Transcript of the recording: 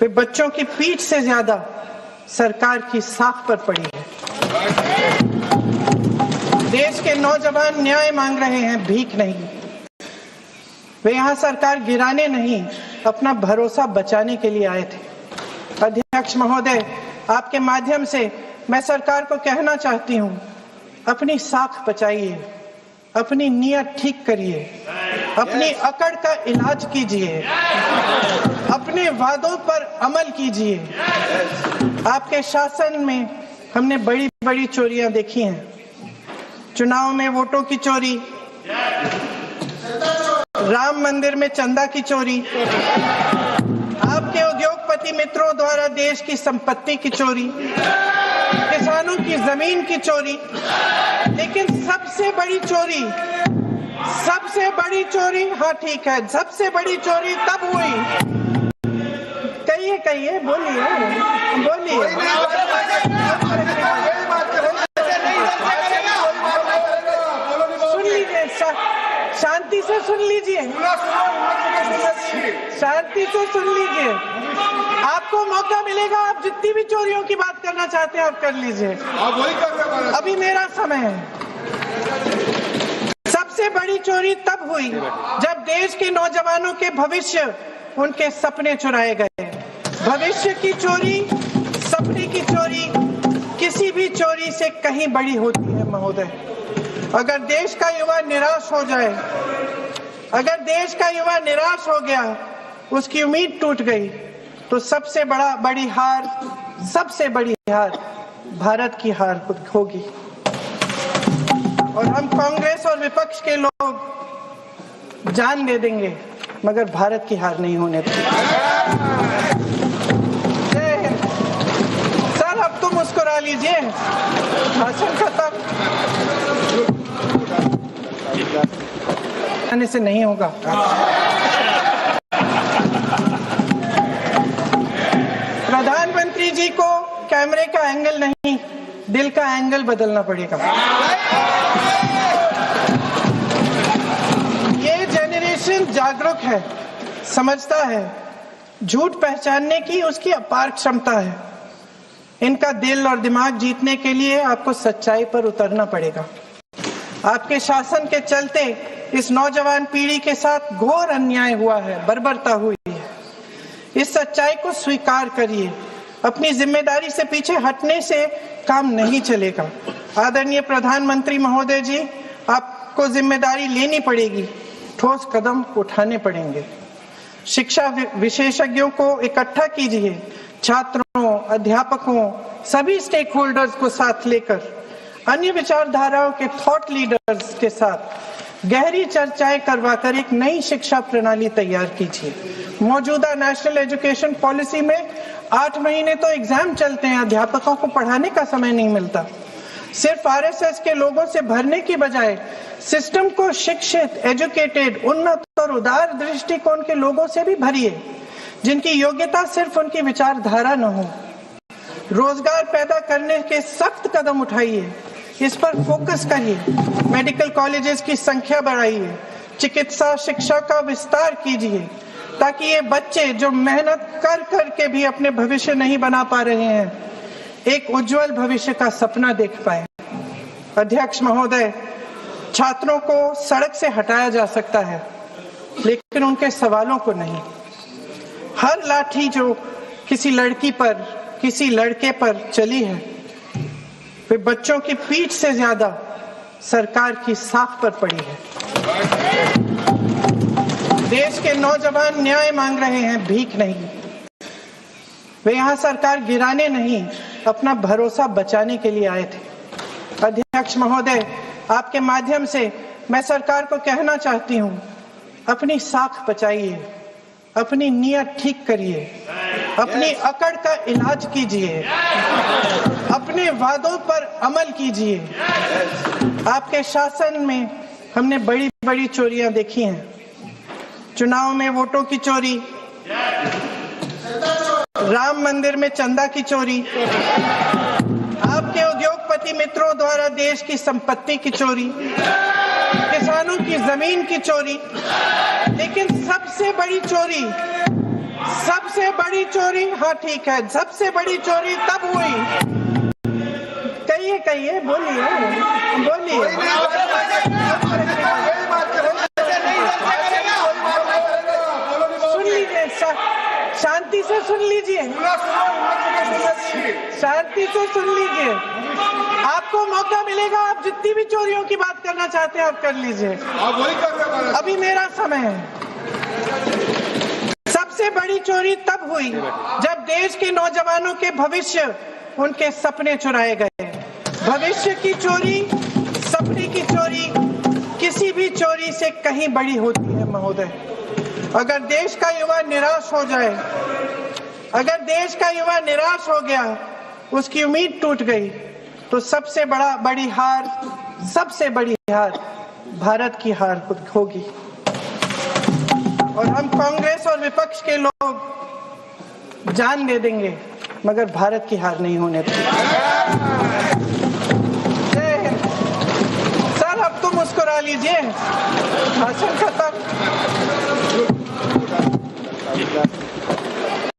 वे बच्चों की पीठ से ज्यादा सरकार की साख पर पड़ी है। देश के नौजवान न्याय मांग रहे हैं, भीख नहीं। वे यहाँ सरकार गिराने नहीं, अपना भरोसा बचाने के लिए आए थे। अध्यक्ष महोदय, आपके माध्यम से मैं सरकार को कहना चाहती हूँ, अपनी साख बचाइए, अपनी नीयत ठीक करिए, अपनी अकड़ का इलाज कीजिए, अपने वादों पर अमल कीजिए। आपके शासन में हमने बड़ी बड़ी चोरियां देखी हैं। चुनाव में वोटों की चोरी, राम मंदिर में चंदा की चोरी, आपके उद्योगपति मित्रों द्वारा देश की संपत्ति की चोरी, किसानों की जमीन की चोरी, लेकिन सबसे बड़ी चोरी, हाँ ठीक है, सबसे बड़ी चोरी तब हुई। कहिए बोलिए। सुन लीजिए, शांति से सुन लीजिए, आपको मौका मिलेगा, आप जितनी भी चोरियों की बात करना चाहते हैं आप कर लीजिए, अभी मेरा समय है। सबसे बड़ी चोरी तब हुई जब देश के नौजवानों के भविष्य, उनके सपने चुराए गए। भविष्य की चोरी, सपने की चोरी किसी भी चोरी से कहीं बड़ी होती है महोदय। अगर देश का युवा निराश हो जाए, अगर देश का युवा निराश हो गया, उसकी उम्मीद टूट गई, तो सबसे बड़ी हार भारत की हार होगी। और हम कांग्रेस और विपक्ष के लोग जान दे देंगे, मगर भारत की हार नहीं होने देंगे। सर, अब तो मुस्कुरा लीजिए, भाषण खत्म। आने से नहीं होगा। प्रधानमंत्री जी को कैमरे का एंगल नहीं, दिल का एंगल बदलना पड़ेगा। ये जेनरेशन जागरूक है, समझता है, झूठ पहचानने की उसकी अपार क्षमता है। इनका दिल और दिमाग जीतने के लिए आपको सच्चाई पर उतरना पड़ेगा। आपके शासन के चलते इस नौजवान पीढ़ी के साथ घोर अन्याय हुआ है, बर्बरता हुई है। इस सच्चाई को स्वीकार करिए। अपनी जिम्मेदारी से पीछे हटने से काम नहीं चलेगा। आदरणीय प्रधानमंत्री महोदय जी, आपको जिम्मेदारी लेनी पड़ेगी, ठोस कदम उठाने पड़ेंगे। शिक्षा विशेषज्ञों को इकट्ठा कीजिए, छात्रों, अध्यापकों, सभी स्टेक होल्डर्स को साथ लेकर, अन्य विचारधाराओं के थॉट लीडर्स के साथ गहरी चर्चाएं करवाकर एक नई शिक्षा प्रणाली तैयार कीजिए। मौजूदा नेशनल एजुकेशन पॉलिसी में 8 महीने तो एग्जाम चलते हैं, अध्यापकों को पढ़ाने का समय नहीं मिलता। सिर्फ आरएसएस के लोगों से भरने की बजाय सिस्टम को शिक्षित, एजुकेटेड, उन्नत और उदार दृष्टिकोण के लोगों से भी भरिए, जिनकी योग्यता सिर्फ उनकी विचारधारा न हो। रोजगार पैदा करने के सख्त कदम उठाइए, इस पर फोकस करिए। मेडिकल कॉलेजेस की संख्या बढ़ाइए, चिकित्सा शिक्षा का विस्तार कीजिए, ताकि ये बच्चे जो मेहनत कर के भी अपने भविष्य नहीं बना पा रहे हैं, एक उज्जवल भविष्य का सपना देख पाए। अध्यक्ष महोदय, छात्रों को सड़क से हटाया जा सकता है, लेकिन उनके सवालों को नहीं। हर लाठी जो किसी लड़की पर, किसी लड़के पर चली है, वे बच्चों की पीठ से ज्यादा सरकार की साख पर पड़ी है। देश के नौजवान न्याय मांग रहे हैं, भीख नहीं। वे यहाँ सरकार गिराने नहीं, अपना भरोसा बचाने के लिए आए थे। अध्यक्ष महोदय, आपके माध्यम से मैं सरकार को कहना चाहती हूँ, अपनी साख बचाइए, अपनी नीयत ठीक करिए, अपनी अकड़ का इलाज कीजिए, अपने वादों पर अमल कीजिए। आपके शासन में हमने बड़ी बड़ी चोरियां देखी हैं। चुनाव में वोटों की चोरी, राम मंदिर में चंदा की चोरी, आपके उद्योगपति मित्रों द्वारा देश की संपत्ति की चोरी, किसानों की जमीन की चोरी, लेकिन सबसे बड़ी चोरी, सबसे बड़ी चोरी, हाँ ठीक है, सबसे बड़ी चोरी तब हुई, कहिए बोलिए बोलिए। सुन लीजिए, शांति से सुन लीजिए, शांति से सुन लीजिए। आपको मौका मिलेगा, आप जितनी भी चोरियों की बात करना चाहते हैं आप कर लीजिए, अभी मेरा समय है। सबसे बड़ी चोरी तब हुई जब देश के नौजवानों के भविष्य, उनके सपने चुराए गए। भविष्य की चोरी, सपने की चोरी किसी भी चोरी से कहीं बड़ी होती है महोदय। अगर देश का युवा निराश हो जाए, अगर देश का युवा निराश हो गया, उसकी उम्मीद टूट गई, तो सबसे बड़ी हार भारत की हार होगी। और हम कांग्रेस और विपक्ष के लोग जान दे देंगे, मगर भारत की हार नहीं होने देंगे। सर अब तो मुस्कुरा लीजिए, भाषण खत्म।